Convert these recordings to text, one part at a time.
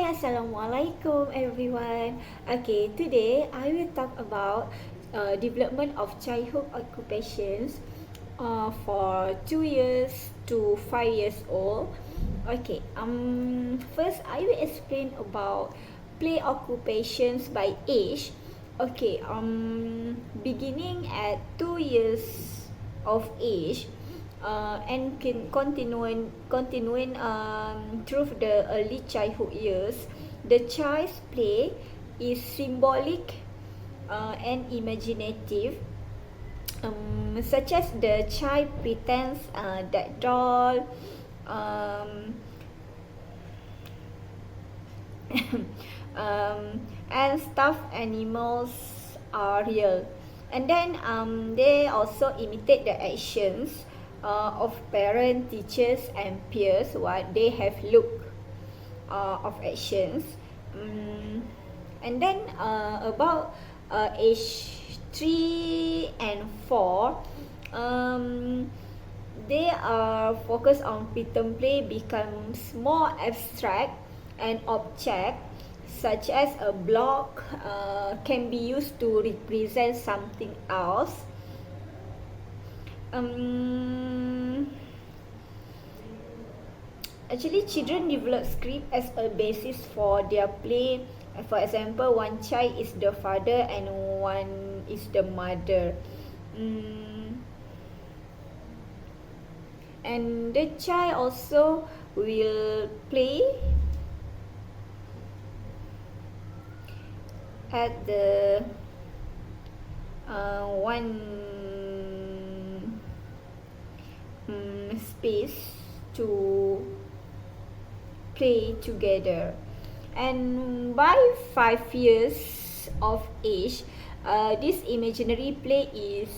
Assalamualaikum everyone. Okay, today I will talk about development of childhood occupations for 2 years to 5 years old. Okay, first I will explain about play occupations by age. Okay, beginning at 2 years of age, and can continuing through the early childhood years. The child's play is symbolic and imaginative, such as the child pretends that doll, and stuffed animals are real. And then they also imitate the actions of parents, teachers, and peers, what they have looked of actions. And then about age 3 and 4, they are focused on pretend play becomes more abstract, and object such as a block can be used to represent something else. Actually, children develop script as a basis for their play. For example, one child is the father and one is the mother. And the child also will play at the one space to play together. And by 5 years of age, this imaginary play is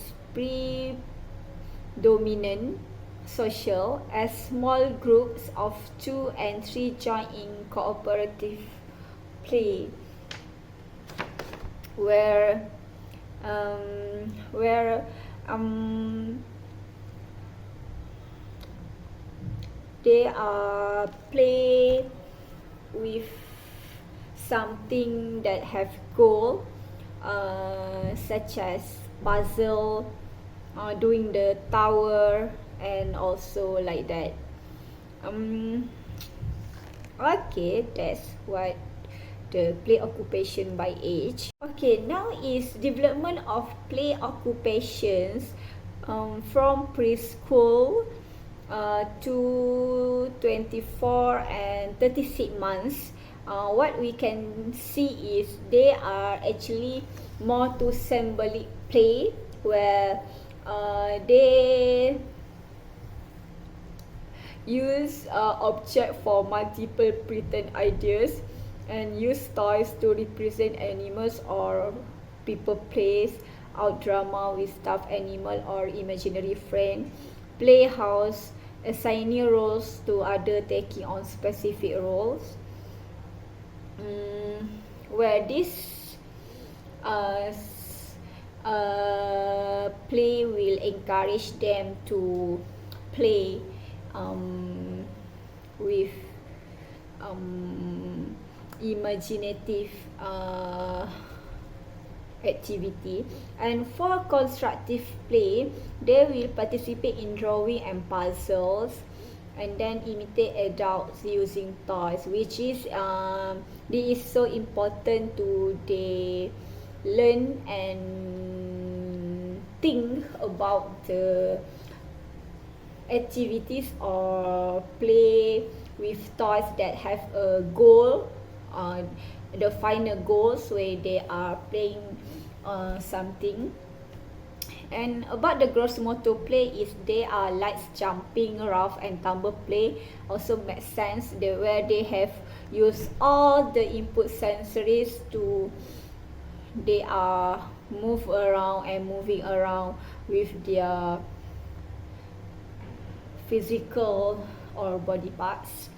predominant social, as small groups of 2 and 3 join in cooperative play, where they are play with something that have goal, such as puzzle, doing the tower, and also like that. Okay, that's what the play occupation by age. Okay, now is development of play occupations from preschool to 24 and 36 months. What we can see is they are actually more to symbolic play, where they use object for multiple pretend ideas, and use toys to represent animals or people plays, out drama with stuffed animal or imaginary friend, playhouse, assigning roles to other taking on specific roles, where this play will encourage them to play with imaginative activity. And for constructive play, they will participate in drawing and puzzles, and then imitate adults using toys, which is this is so important to they learn and think about the activities or play with toys that have a goal, the final goals where they are playing something. And about the gross motor play is they are like jumping, rough and tumble play, also makes sense, where they have used all the input sensories to they are moving around with their physical or body parts.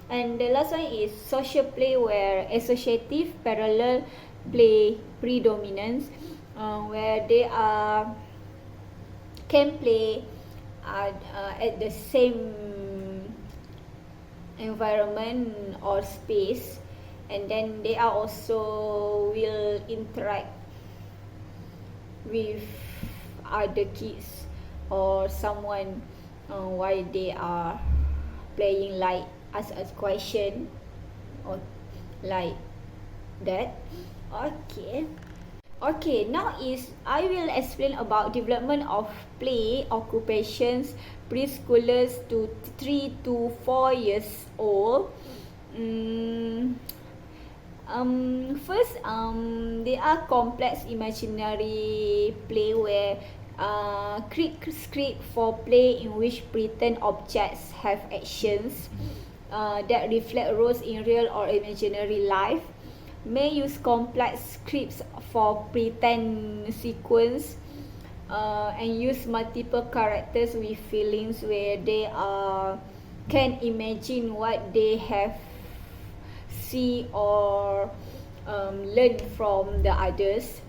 And the last one is social play, where associative parallel play predominance, where they can play at the same environment or space, and then they are also will interact with other kids or someone while they are playing, like ask a question or like that. Okay, now is I will explain about development of play occupations preschoolers to 3 to 4 years old. First, they are complex imaginary play where create script for play in which pretend objects have actions that reflect roles in real or imaginary life. May use complex scripts for pretend sequence and use multiple characters with feelings where they can imagine what they have see or learn from the others.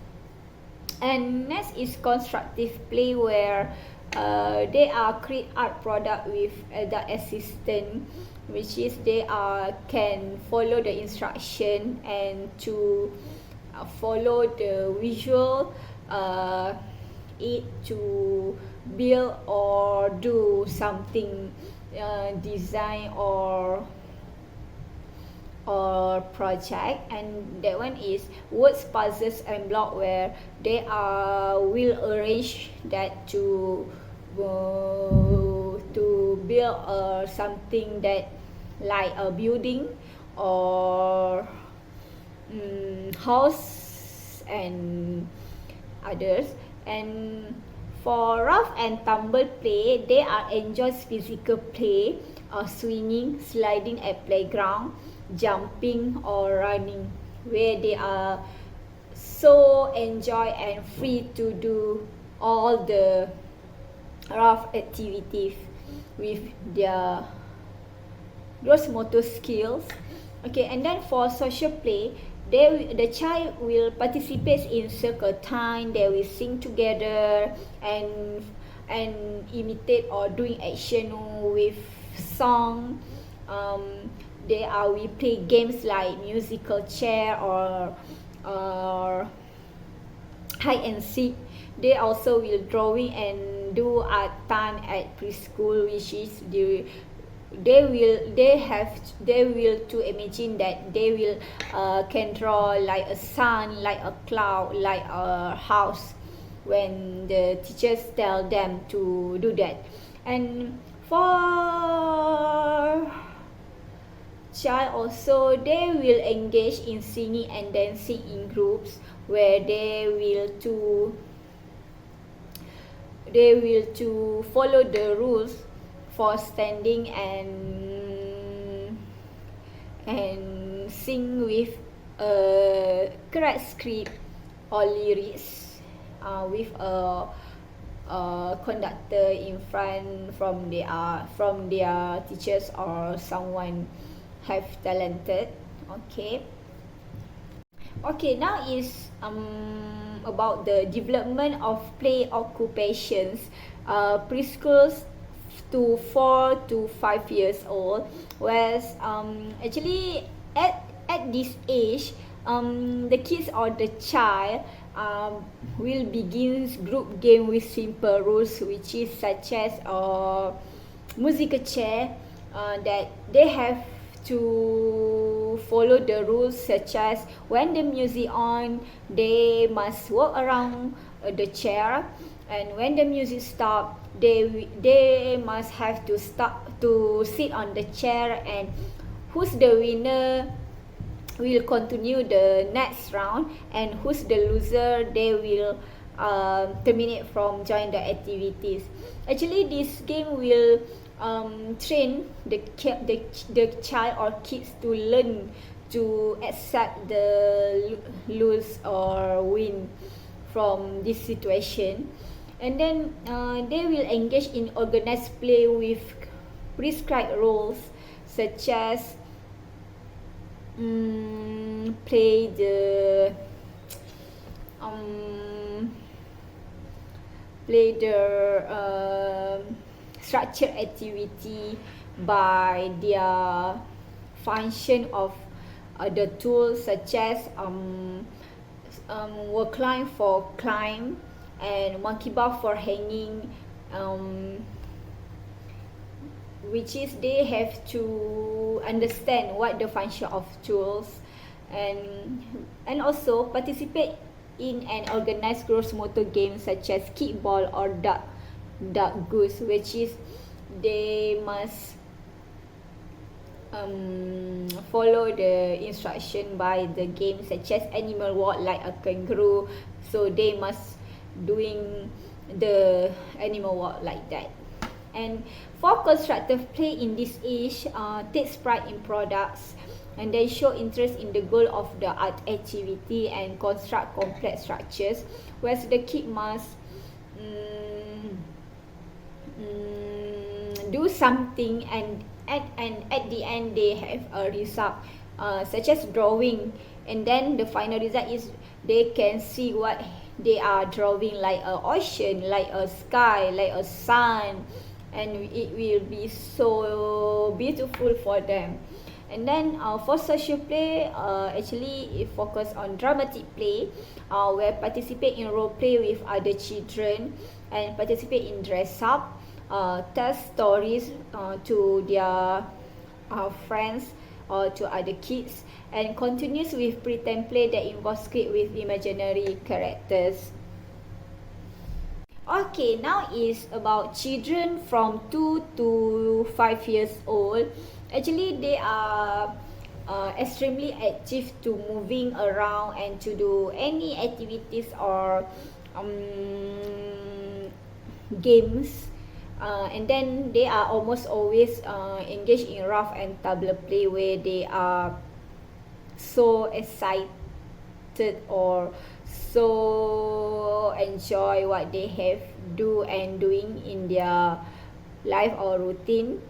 And next is constructive play where they are create art product with the assistant, which is they can follow the instruction and to follow the visual it to build or do something design or project. And that one is words, puzzles and block where they will arrange that to build something that like a building or house and others. And for rough and tumble play, they enjoys physical play or swinging, sliding at playground, jumping or running, where they are so enjoy and free to do all the rough activities with their gross motor skills. Okay, and then for social play, the child will participate in circle time. They will sing together and imitate or doing action with song. We play games like musical chair or hide and seek. They also will drawing and do art time at preschool, which is they will to imagine that they will can draw like a sun, like a cloud, like a house when the teachers tell them to do that. And for child also, they will engage in singing and dancing in groups where they will to follow the rules for standing and sing with a correct script or lyrics with a conductor in front from their teachers or someone have talented. Okay, now is about the development of play occupations preschools to 4 to 5 years old, whereas actually at this age the kids or the child will begin group game with simple rules, which is such as musical chair that they have to follow the rules, such as when the music on, they must walk around the chair, and when the music stop, they must have to stop to sit on the chair, and who's the winner will continue the next round, and who's the loser they will terminate from join the activities. Actually, this game will train the child or kids to learn to accept the lose or win from this situation. And then they will engage in organized play with prescribed roles, such as play the structured activity by their function of the tools such as wall climb for climb and monkey bar for hanging, which is they have to understand what the function of tools, and also participate in an organized gross motor game such as kickball or duck goose, which is they must follow the instruction by the game such as animal walk like a kangaroo, so they must doing the animal walk like that. And for constructive play in this age, takes pride in products and then show interest in the goal of the art activity and construct complex structures, whereas the kid must do something and at the end they have a result, such as drawing, and then the final result is they can see what they are drawing, like a ocean, like a sky, like a sun, and it will be so beautiful for them. And then for social play, actually it focus on dramatic play, where participate in role play with other children and participate in dress up, tell stories to their friends or to other kids, and continues with pretend play that involves script with imaginary characters. Okay, now is about children from 2 to 5 years old. Actually, they are extremely active to moving around and to do any activities or games. And then they are almost always engaged in rough and tumble play, where they are so excited or so enjoy what they have do and doing in their life or routine.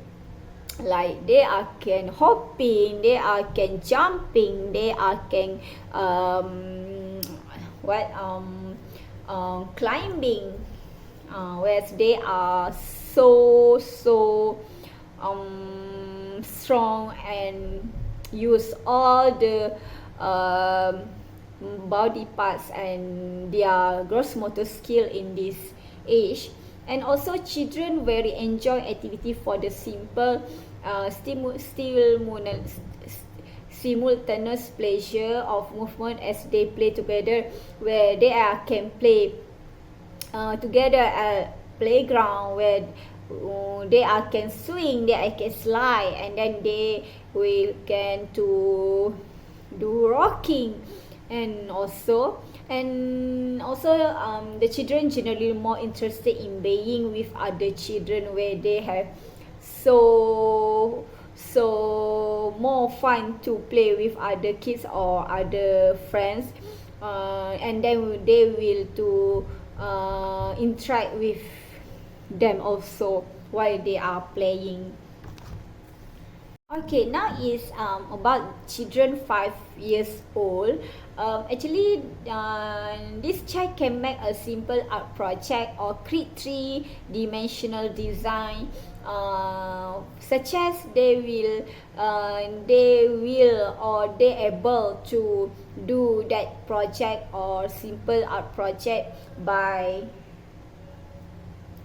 Like they are can hopping, they are can jumping, they are can climbing, whereas they are so strong and use all the body parts and their gross motor skill in this age. And also children very enjoy activity for the simple simultaneous pleasure of movement as they play together, where they can play together at playground, where they can swing, they can slide, and then they will can to do rocking. And also the children generally more interested in being with other children, where they have so more fun to play with other kids or other friends, and then they will to interact with them also while they are playing. Okay, now is about children 5 years old. Actually, this child can make a simple art project or create three-dimensional design, such as they able to do that project or simple art project by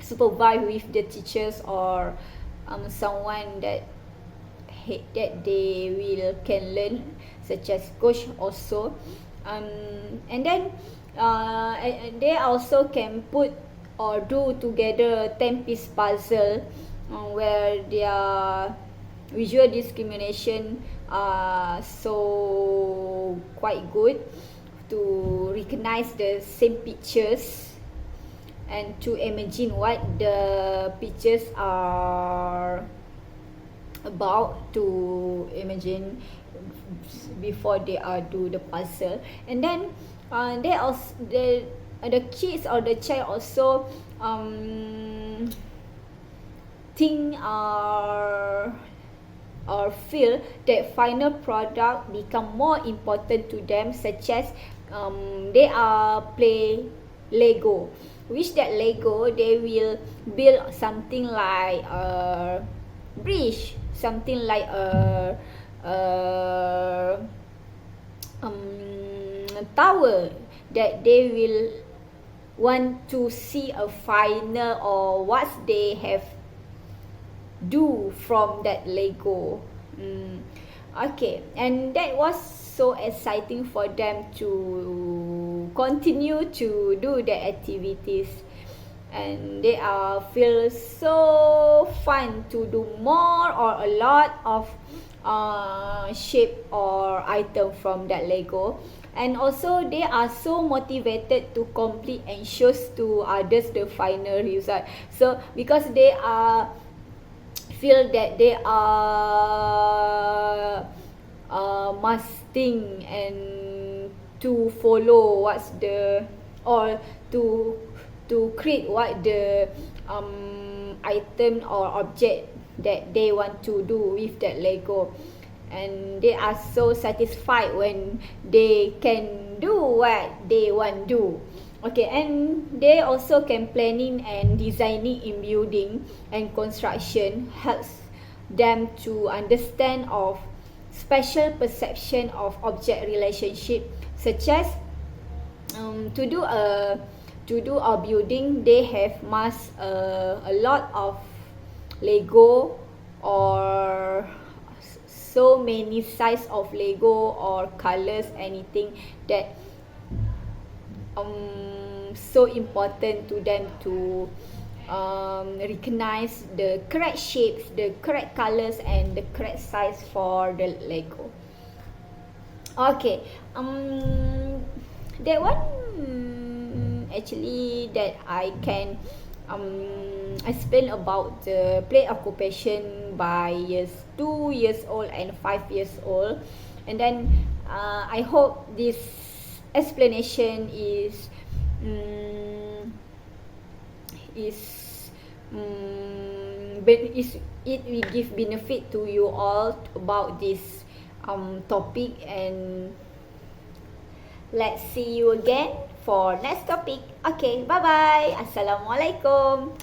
supervise with the teachers or someone that they will can learn, such as coach also, and then they also can put or do together 10-piece puzzle, where their visual discrimination are so quite good to recognize the same pictures and to imagine what the pictures are about, to imagine before they do the puzzle. And then they also the kids or the child also think or feel that final product become more important to them, such as they are play Lego, which that Lego they will build something like a bridge, something like a tower that they will want to see a final or what they have do from that Lego. Okay, and that was so exciting for them to continue to do the activities, and they feel so fun to do more or a lot of shape or item from that Lego. And also they are so motivated to complete and shows to others the final result. So because they are feel that they are musting and to follow what's the or to create what the item or object that they want to do with that Lego, and they are so satisfied when they can do what they want to do. Okay, and they also can planning and designing in building and construction helps them to understand of special perception of object relationship, such as to do a building they have must a lot of Lego or so many size of Lego or colors, anything that so important to them to recognize the correct shapes, the correct colors, and the correct size for the Lego. Okay, that one actually that I can explain about the play occupation by years 2 years old and 5 years old, and then I hope this explanation is it will give benefit to you all about this topic, and let's see you again for next topic. Okay, bye bye. Assalamualaikum.